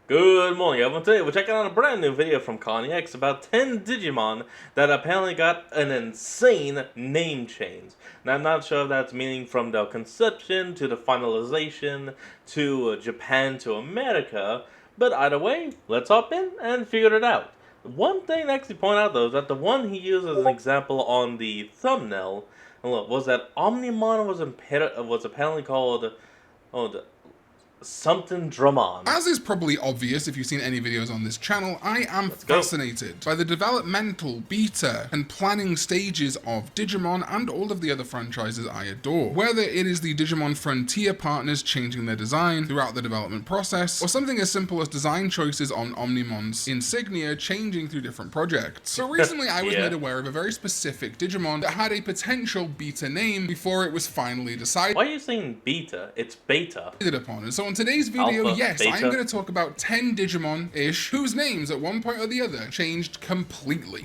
Good morning, everyone. Today we're checking out a brand new video from Connie X about 10 Digimon that apparently got an insane name change. Now, I'm not sure if that's meaning from the conception to the finalization to Japan to America, but either way, let's hop in and figure it out. One thing to actually point out though is that the one he used as an example on the thumbnail was that Omnimon was apparently called something Dramon. As is probably obvious if you've seen any videos on this channel, I am fascinated by the developmental, beta, and planning stages of Digimon and all of the other franchises I adore. Whether it is the Digimon Frontier partners changing their design throughout the development process, or something as simple as design choices on Omnimon's insignia changing through different projects. So recently I was made aware of a very specific Digimon that had a potential beta name before it was finally decided. Why are you saying beta? It's beta. Upon. And so on today's video, Alpha, yes, beta. I'm going to talk about 10 Digimon-ish whose names at one point or the other changed completely.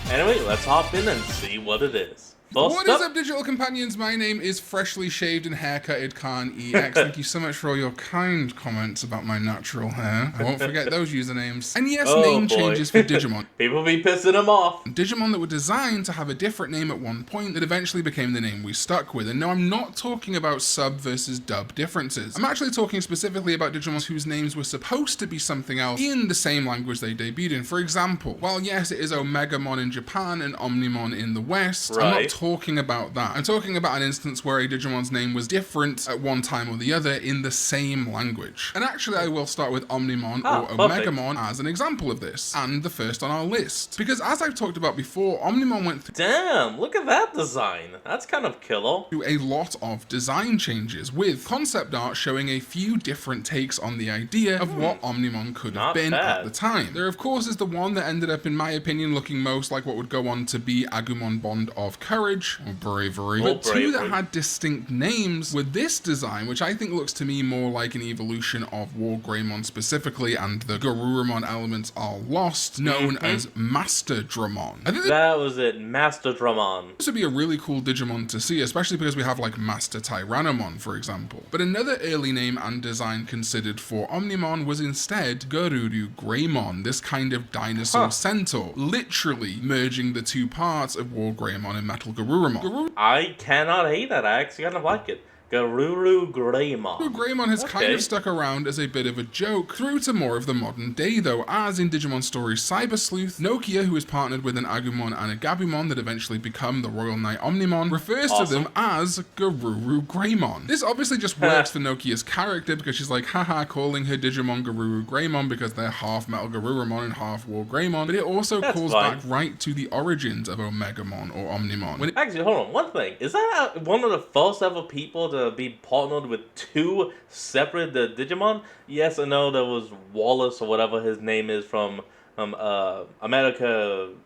Anyway, let's hop in and see what it is. What is up, digital companions? My name is freshly shaved and haircutted Khan EX. Thank you so much for all your kind comments about my natural hair. I won't forget those usernames. And yes, name changes for Digimon. People be pissing them off. Digimon that were designed to have a different name at one point that eventually became the name we stuck with. And no, I'm not talking about sub versus dub differences. I'm actually talking specifically about Digimon whose names were supposed to be something else in the same language they debuted in. For example, while yes, it is Omegamon in Japan and Omnimon in the West, I'm not talking about that. I'm talking about an instance where a Digimon's name was different at one time or the other in the same language. And actually I will start with Omnimon or Omegamon as an example of this, and the first on our list. Because as I've talked about before, Omnimon went through— Damn, look at that design. That's kind of killer. A lot of design changes, with concept art showing a few different takes on the idea of what Omnimon could have been at the time. There of course is the one that ended up, in my opinion, looking most like what would go on to be Agumon Bond of Courage, or Bravery, but two that had distinct names with this design, which I think looks to me more like an evolution of War Greymon specifically, and the Garurumon elements are lost, known as Master Dramon. I think that was it, Master Dramon. This would be a really cool Digimon to see, especially because we have like Master Tyrannomon, for example. But another early name and design considered for Omnimon was instead Garuru Greymon, this kind of dinosaur centaur, literally merging the two parts of War Greymon and Metal Garurumon. I cannot hate that. I actually kind of like it. Garuru Greymon. Greymon has kind of stuck around as a bit of a joke through to more of the modern day though, as in Digimon Stories Cyber Sleuth, Nokia, who is partnered with an Agumon and a Gabumon that eventually become the Royal Knight Omnimon, refers to them as Garuru Greymon. This obviously just works for Nokia's character because she's like, haha, calling her Digimon Garuru Greymon because they're half Metal Garurumon and half War Greymon, but it also calls back right to the origins of Omegamon or Omnimon. Actually, hold on, one thing. Is that one of the first ever people to be partnered with two separate Digimon? Yes, I know there was Wallace or whatever his name is from American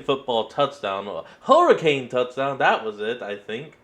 Football Touchdown, or Hurricane Touchdown, that was it, I think.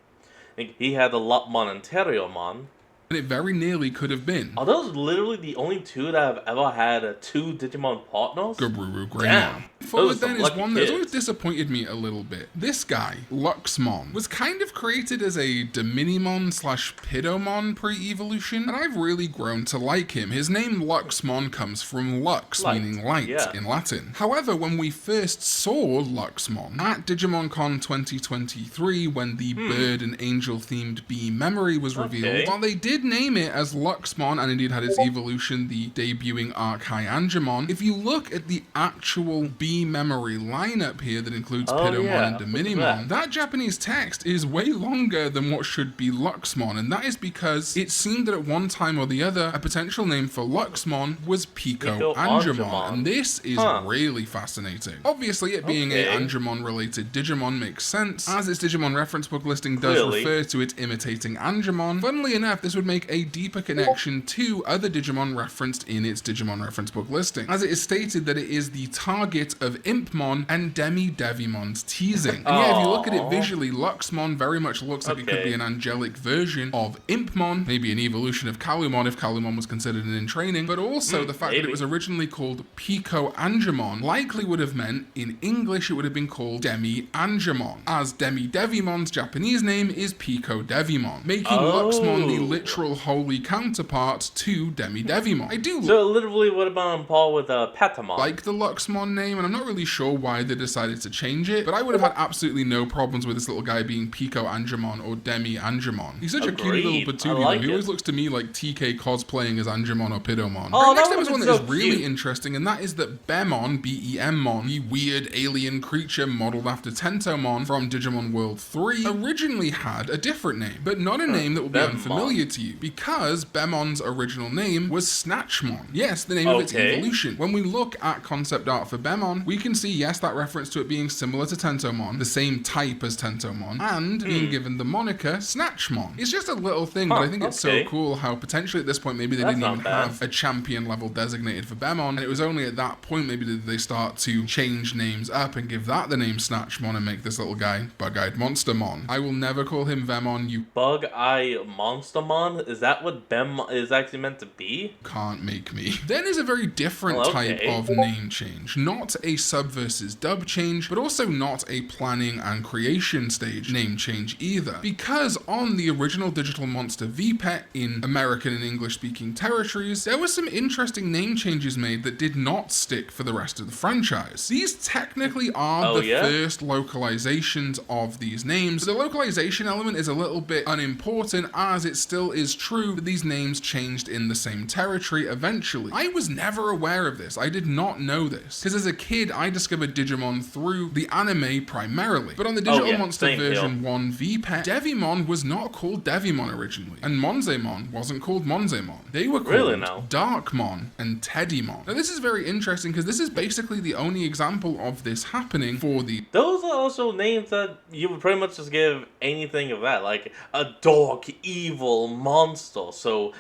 He had the Lopmon and Terriermon. And it very nearly could have been. Are those literally the only two that have ever had two Digimon partners? Garuru Greymon. Forward then is one that's always disappointed me a little bit. This guy, Luxmon, was kind of created as a Dominimon slash Pidomon pre-evolution, and I've really grown to like him. His name Luxmon comes from lux, meaning light in Latin. However, when we first saw Luxmon at DigimonCon 2023, when the bird and angel themed Bee memory was revealed, while they did name it as Luxmon and indeed had its evolution, the debuting Archaiangemon, if you look at the actual Bee memory lineup here that includes Pidomon and Dominimon, that Japanese text is way longer than what should be Luxmon, and that is because it seemed that at one time or the other, a potential name for Luxmon was Pico Angemon, and this is really fascinating. Obviously, it being a Angemon-related Digimon makes sense, as its Digimon reference book listing does refer to it imitating Angemon. Funnily enough, this would make a deeper connection to other Digimon referenced in its Digimon reference book listing, as it is stated that it is the target of of Impmon and Demi-Devimon's teasing. And yeah, if you look at it visually, Luxmon very much looks like it could be an angelic version of Impmon, maybe an evolution of Kalumon if Kalumon was considered an in training, but also the fact that it was originally called Pico-Angemon likely would have meant in English it would have been called Demi-Angemon, as Demi-Devimon's Japanese name is Pico-Devimon, making Luxmon the literal holy counterpart to Demi-Devimon. So it literally would have been on par with Patamon. Like the Luxmon name, and I'm not really sure why they decided to change it, but I would have had absolutely no problems with this little guy being Pico-Angemon or Demi-Angemon. He's such a cute little patootie, he always looks to me like TK cosplaying as Angemon or Pidomon. Next up is one that is really interesting, and that is that Bemon, B-E-M-Mon, the weird alien creature modeled after Tentomon from Digimon World 3, originally had a different name, but not a name that will be unfamiliar to you, because Bemon's original name was Snatchmon. Yes, the name of its evolution. When we look at concept art for Bemon, we can see, yes, that reference to it being similar to Tentomon, the same type as Tentomon, and being given the moniker Snatchmon. It's just a little thing, but I think it's so cool how potentially at this point maybe they didn't even have a champion level designated for Bemon, and it was only at that point maybe did they start to change names up and give that the name Snatchmon and make this little guy Bug-Eyed Monstermon. I will never call him Vemon, you Bug-Eyed Monstermon? Is that what Bemon is actually meant to be? Can't make me. Then is a very different type of name change. Not a sub versus dub change, but also not a planning and creation stage name change either. Because on the original Digital Monster VPET in American and English speaking territories, there were some interesting name changes made that did not stick for the rest of the franchise. These technically are the first localizations of these names. The localization element is a little bit unimportant, as it still is true that these names changed in the same territory eventually. I was never aware of this. I did not know this, because as a kid I discovered Digimon through the anime primarily, but on the Digital Monster version 1 VPET, Devimon was not called Devimon originally, and Monzemon wasn't called Monzemon. They were called Darkmon and Teddymon. Now this is very interesting because this is basically the only example of this happening for the... Those are also names that you would pretty much just give anything of that, like a dark, evil monster, so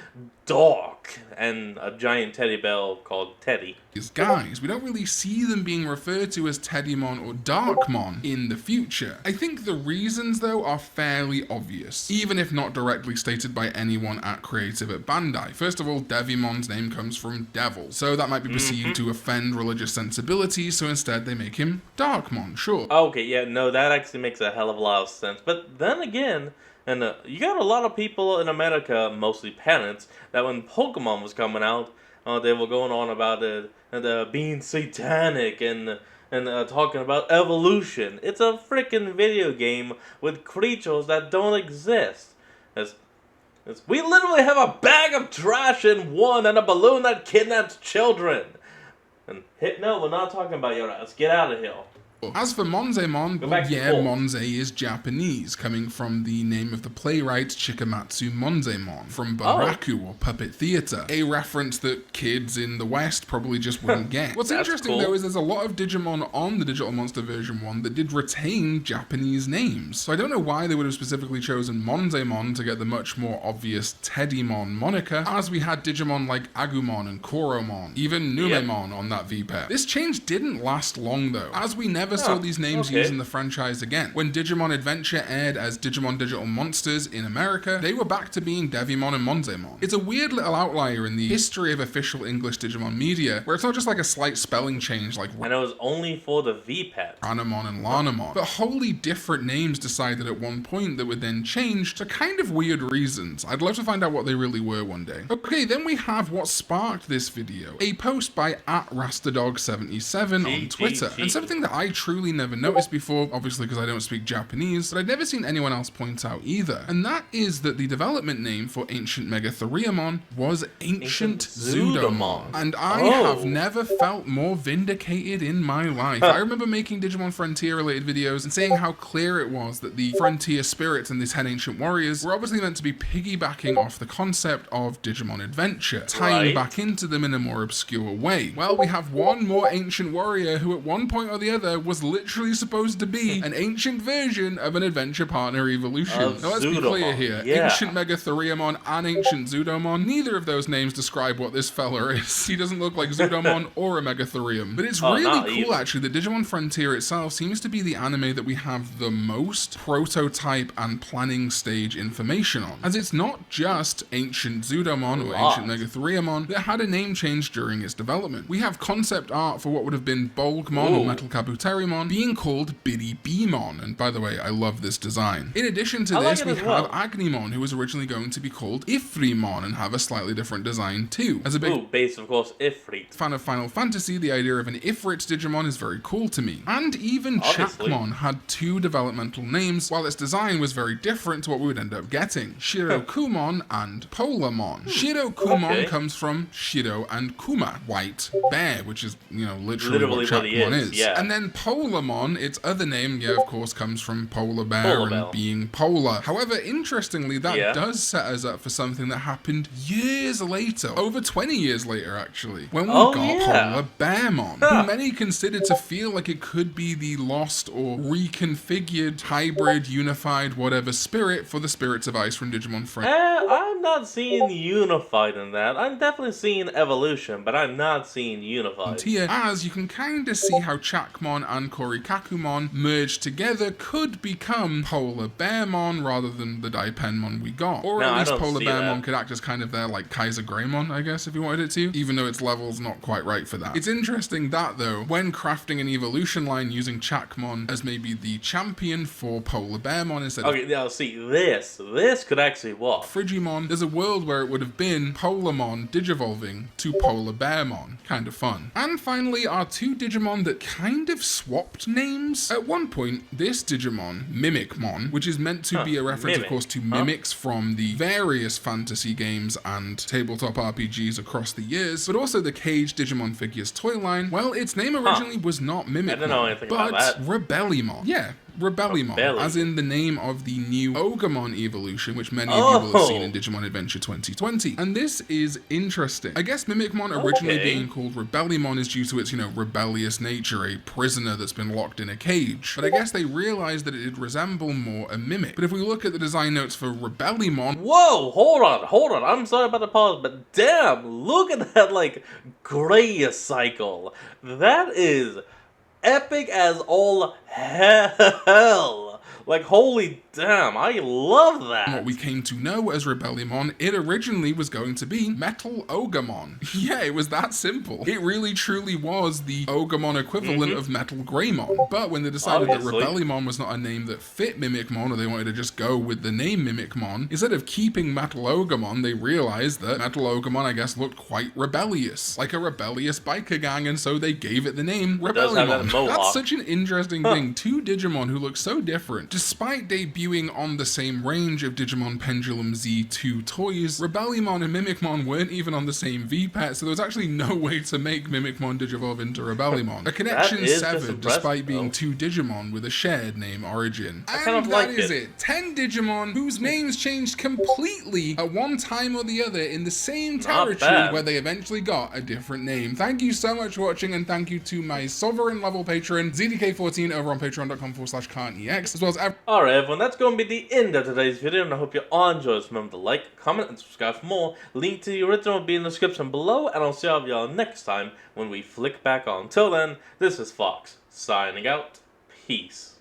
dark, and a giant teddy bear called Teddy. These guys, we don't really see them being referred to as Teddymon or Darkmon in the future. I think the reasons though are fairly obvious, even if not directly stated by anyone at Creative at Bandai. First of all, Devimon's name comes from devil, so that might be perceived to offend religious sensibilities, so instead they make him Darkmon, sure. Okay, yeah, no, that actually makes a hell of a lot of sense, but then again, and you got a lot of people in America, mostly parents, that when Pokemon was coming out, they were going on about it and being satanic and talking about evolution. It's a freaking video game with creatures that don't exist. We literally have a bag of trash in one and a balloon that kidnaps children. And no, we're not talking about your ass. Get out of here. As for Monzemon, well, yeah, Monze is Japanese, coming from the name of the playwright Chikamatsu Monzemon from Baraku or Puppet Theatre, a reference that kids in the West probably just wouldn't get. What's interesting though is there's a lot of Digimon on the Digital Monster version 1 that did retain Japanese names, so I don't know why they would have specifically chosen Monzemon to get the much more obvious Teddymon moniker, as we had Digimon like Agumon and Koromon, even Numemon on that VPET. This change didn't last long though, as we never saw these names used in the franchise again. When Digimon Adventure aired as Digimon Digital Monsters in America, they were back to being Devimon and Monzemon. It's a weird little outlier in the history of official English Digimon media, where it's not just like a slight spelling change like and it was only for the VPET. Ranamon and Lanamon, but wholly different names decided at one point that would then change for kind of weird reasons. I'd love to find out what they really were one day. Okay, then we have what sparked this video, a post by @Rasterdog77 on Twitter, and something that I truly never noticed before, obviously because I don't speak Japanese, but I'd never seen anyone else point out either, and that is that the development name for Ancient Megatheriumon was Ancient Zudomon, and I have never felt more vindicated in my life. I remember making Digimon Frontier related videos and saying how clear it was that the Frontier spirits and these 10 ancient warriors were obviously meant to be piggybacking off the concept of Digimon Adventure, tying back into them in a more obscure way. Well, we have one more ancient warrior who at one point or the other was was literally supposed to be an ancient version of an Adventure Partner evolution. Now let's be clear here. Yeah. Ancient Megatheriumon and Ancient Zudomon, neither of those names describe what this fella is. He doesn't look like Zudomon or a Megatherium. But it's really cool actually that Digimon Frontier itself seems to be the anime that we have the most prototype and planning stage information on, as it's not just Ancient Zudomon or Ancient Megatheriumon that had a name change during its development. We have concept art for what would have been Bolgmon or Metal Kabuterimon being called Biddy Beamon, and by the way, I love this design. In addition to this, we have Agnimon, who was originally going to be called Ifrimon and have a slightly different design too. As a big base, of course, Ifrit fan of Final Fantasy, the idea of an Ifrit Digimon is very cool to me. And even Chakmon had two developmental names, while its design was very different to what we would end up getting: Shirokumon and Polamon. Shirokumon comes from Shiro and Kuma, white bear, which is, you know, literally what Chakmon is. Yeah. And then Polamon, its other name, of course, comes from polar bear and being polar. However, interestingly, that does set us up for something that happened years later, over 20 years later actually, when we got Polar Bearmon, who many consider to feel like it could be the lost or reconfigured hybrid unified whatever spirit for the Spirits of Ice from Digimon Frontier. I'm not seeing unified in that. I'm definitely seeing evolution, but I'm not seeing unified. Here, as you can kind of see how Chakmon and Korikakumon merged together could become Polar Bearmon rather than the Daipenmon we got. Or at least Polar Bearmon could act as kind of their like Kaiser Greymon, I guess, if you wanted it to, even though its level's not quite right for that. It's interesting that though, when crafting an evolution line using Chakmon as maybe the champion for Polar Bearmon instead of now see, this could actually work. Frigimon, there's a world where it would have been Polarmon digivolving to Polar Bearmon. Kind of fun. And finally, our two Digimon that kind of swapped names. At one point, this Digimon, Mimicmon, which is meant to be a reference, of course, to mimics from the various fantasy games and tabletop RPGs across the years, but also the Cage Digimon Figures toy line, well, its name originally was not Mimicmon, I don't know anything but about that. Rebellimon. Yeah. Rebellimon, as in the name of the new Ogamon evolution, which many of you will have seen in Digimon Adventure 2020. And this is interesting. I guess Mimicmon originally being called Rebellimon is due to its, you know, rebellious nature, a prisoner that's been locked in a cage. But I guess they realized that it'd resemble more a mimic. But if we look at the design notes for Rebellimon... Whoa, hold on. I'm sorry about the pause, but damn, look at that, like, gray cycle. That is epic as all hell. Like, holy damn, I love that. What we came to know as Rebellimon, it originally was going to be Metal Ogamon. Yeah, it was that simple. It really truly was the Ogamon equivalent of Metal Greymon. But when they decided that Rebellimon was not a name that fit Mimicmon, or they wanted to just go with the name Mimicmon, instead of keeping Metal Ogamon, they realized that Metal Ogamon, I guess, looked quite rebellious. Like a rebellious biker gang, and so they gave it the name Rebellimon. That's such an interesting thing. Two Digimon who look so different, despite debuting on the same range of Digimon Pendulum Z2 toys, Rebellimon and Mimicmon weren't even on the same VPET, so there was actually no way to make Mimicmon digivolve into Rebellimon. A connection severed despite being two Digimon with a shared name origin. And that is it. 10 Digimon whose names changed completely at one time or the other in the same territory where they eventually got a different name. Thank you so much for watching, and thank you to my sovereign level patron, ZDK14, over on patreon.com/KarnEX, as well as Alright everyone, that's going to be the end of today's video, and I hope you all enjoyed. Remember to like, comment, and subscribe for more. Link to the original will be in the description below, and I'll see all of y'all next time when we flick back on. Till then, this is Fox, signing out. Peace.